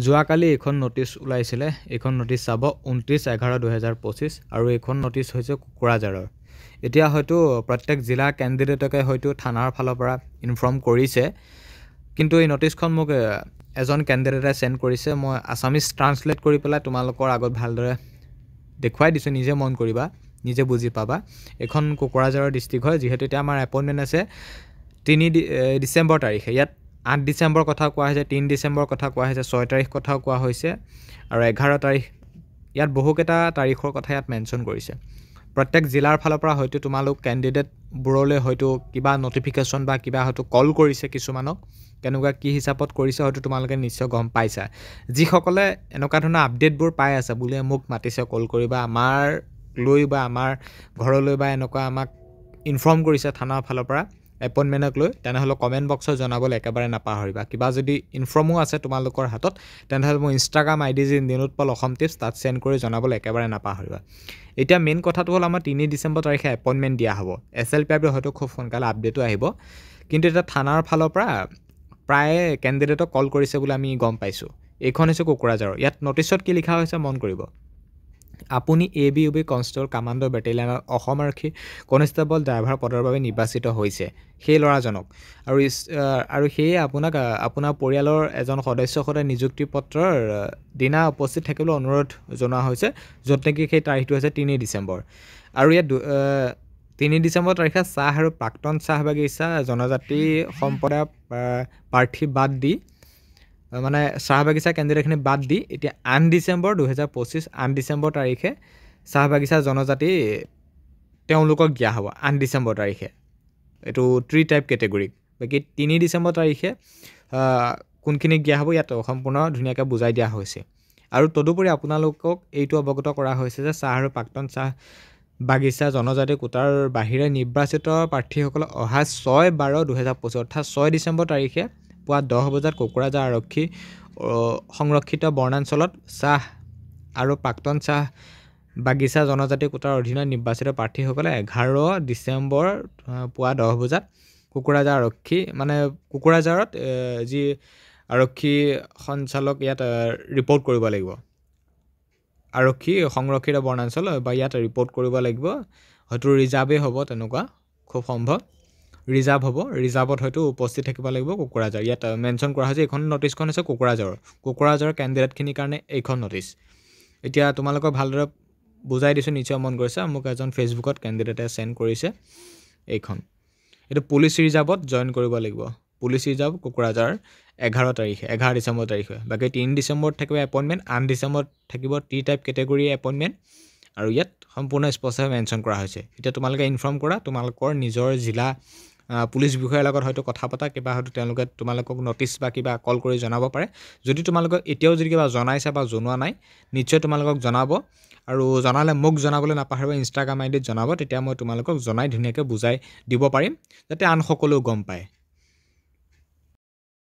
যোৱাকালি এখন নটিচ ওলাইছিলে। এইখন নটিচ চাব 29/11/2025 আৰু এইখন নটিচ হৈছে কোকৰাঝাৰৰ। এতিয়া হয়তো প্ৰত্যেক জিলা কেণ্ডিডেটকে হয়তো থানাৰ ফালৰ পৰা ইনফৰ্ম কৰিছে, কিন্তু এই নটিচখন মোক এজন কেণ্ডিডেটে চেণ্ড কৰিছে। মই আছামিজ ট্ৰান্সলেট কৰি পেলাই তোমালোকৰ আগত ভালদৰে দেখুৱাই দিছোঁ, নিজে মন কৰিবা, নিজে বুজি পাবা। এইখন কোকৰাঝাৰৰ ডিষ্ট্ৰিক্ট হয়, যিহেতু এতিয়া আমাৰ এপইণ্টমেণ্ট আছে 3 ডিচেম্বৰ তাৰিখে। ইয়াত 8 ডিচেম্বৰ কথা কোৱা হৈছে, 3 ডিচেম্বৰ কথা কোৱা হৈছে, 6 তাৰিখ কথাও কোৱা হৈছে আৰু 11 তাৰিখ। ইয়াত বহুকেইটা তাৰিখৰ কথা ইয়াত মেনশ্যন কৰিছে। প্ৰত্যেক জিলাৰ ফালৰ পৰা হয়তো তোমালোক কেণ্ডিডেটবোৰলৈ হয়তো কিবা নটিফিকেশ্যন বা কিবা হয়তো কল কৰিছে কিছুমানক। কেনেকুৱা কি হিচাপত কৰিছে হয়তো তোমালোকে নিশ্চয় গম পাইছা। যিসকলে এনেকুৱা ধৰণৰ আপডেটবোৰ পাই আছে, বোলে মোক মাতিছে কল কৰিবা আমাৰ লৈ বা আমাৰ ঘৰলৈ বা এনেকুৱা আমাক ইনফৰ্ম কৰিছে থানাৰ ফালৰ পৰা এপইণ্টমেণ্টক লৈ, তেনেহ'লে কমেণ্ট বক্সত জনাবলৈ একেবাৰে নাপাহৰিবা। কিবা যদি ইনফৰ্মো আছে তোমালোকৰ হাতত, তেনেহ'লে মোৰ ইনষ্টাগ্ৰাম ID যি নিলোৎপল অসম টিপছ, তাত চেণ্ড কৰি জনাবলৈ একেবাৰে নাপাহৰিবা। এতিয়া মেইন কথাটো হ'ল আমাৰ 3 ডিচেম্বৰ তাৰিখে এপইণ্টমেণ্ট দিয়া হ'ব। SLPRB হয়তো খুব সোনকালে আপডেটো আহিব, কিন্তু এতিয়া থানাৰ ফালৰ পৰা প্ৰায় কেণ্ডিডেটক কল কৰিছে বুলি আমি গম পাইছোঁ। এইখন হৈছে কোকৰাঝাৰৰ। ইয়াত নটিচত কি লিখা হৈছে মন কৰিব। আপুনি ABUB কনষ্টেবল কামাণ্ডো বেটেলিয়নৰ অসম আৰক্ষী কনষ্টেবল ড্ৰাইভাৰ পদৰ বাবে নিৰ্বাচিত হৈছে সেই ল'ৰাজনক, আৰু সেয়ে আপোনাক আপোনাৰ পৰিয়ালৰ এজন সদস্যৰ সৈতে নিযুক্তি পত্ৰৰ দিনা উপস্থিত থাকিবলৈ অনুৰোধ জনোৱা হৈছে, য'ত নেকি সেই তাৰিখটো হৈছে 3 ডিচেম্বৰ। আৰু ইয়াত 3 ডিচেম্বৰ তাৰিখে চাহ আৰু প্ৰাক্তন চাহ বাগিচা জনজাতি সম্প্ৰদায়ৰ প্ৰাৰ্থী বাদ দি, মানে চাহ বাগিচা কেণ্ডিডেটখিনি বাদ দি, এতিয়া 8 ডিচেম্বৰ 2025 8 ডিচেম্বৰ তাৰিখে চাহ বাগিচা জনজাতি তেওঁলোকক দিয়া হ'ব 8 ডিচেম্বৰ তাৰিখে। এইটো 3 টাইপ কেটেগৰীক। বাকী 3 ডিচেম্বৰ তাৰিখে কোনখিনিক দিয়া হ'ব ইয়াত সম্পূৰ্ণ ধুনীয়াকৈ বুজাই দিয়া হৈছে। আৰু তদুপৰি আপোনালোকক এইটো অৱগত কৰা হৈছে যে চাহ আৰু প্ৰাক্তন চাহ বাগিচা জনজাতি কোটাৰ বাহিৰে নিৰ্বাচিত প্ৰাৰ্থীসকলে অহা 6/12/2025 অৰ্থাৎ 6 ডিচেম্বৰ তাৰিখে পুৱা 10 বজাত কোকৰাঝাৰ আৰক্ষী সংৰক্ষিত বনাঞ্চলত চাহ আৰু প্ৰাক্তন চাহ বাগিচা জনজাতি কোটাৰ অধীনত নিৰ্বাচিত প্ৰাৰ্থীসকলে 11 ডিচেম্বৰ পুৱা 10 বজাত কোকৰাঝাৰ আৰক্ষী, মানে কোকৰাঝাৰত যি আৰক্ষী সঞ্চালক ইয়াত ৰিপৰ্ট কৰিব লাগিব। আৰক্ষী সংৰক্ষিত বনাঞ্চল বা ইয়াত ৰিপৰ্ট কৰিব লাগিব। হয়তো ৰিজাৰ্ভেই হ'ব, তেনেকুৱা খুব সম্ভৱ ৰিজাৰ্ভ হ'ব। ৰিজাৰ্ভত হয়তো উপস্থিত থাকিব লাগিব কোকৰাঝাৰ। ইয়াত মেনশ্যন কৰা হৈছে। এইখন নটিচখন হৈছে কোকৰাঝাৰৰ কেণ্ডিডেটখিনিৰ কাৰণে এইখন নটিচ। এতিয়া তোমালোকক ভালদৰে বুজাই দিছোঁ, নিশ্চয় মন কৰিছে। মোক এজন ফেচবুকত কেণ্ডিডেটে চেণ্ড কৰিছে এইখন। এইটো পুলিচ ৰিজাৰ্ভত জইন কৰিব লাগিব। পুলিচ ৰিজাৰ্ভ কোকৰাঝাৰ 11 ডিচেম্বৰ তাৰিখে। বাকী 3 ডিচেম্বৰত থাকিব এপইণ্টমেণ্ট, 8 ডিচেম্বৰত থাকিব 3 টাইপ কেটেগৰী এপইণ্টমেণ্ট, আৰু ইয়াত সম্পূৰ্ণ স্পষ্টভাৱে মেনশ্যন কৰা হৈছে। এতিয়া তোমালোকে ইনফৰ্ম কৰা তোমালোকৰ নিজৰ জিলা পুলিচ বিষয়াৰ লগত হয়তো কথা পতা, কিবা হয়তো তেওঁলোকে তোমালোকক নটিচ বা কিবা কল কৰি জনাব পাৰে। যদি তোমালোকক এতিয়াও যদি কিবা জনাইছে বা জনোৱা নাই, নিশ্চয় তোমালোকক জনাব, আৰু জনালে মোক জনাবলৈ নাপাহৰিব, ইনষ্টাগ্ৰাম ID ত জনাব। তেতিয়া মই তোমালোকক জনাই ধুনীয়াকৈ বুজাই দিব পাৰিম, যাতে আন সকলেও গম পায়।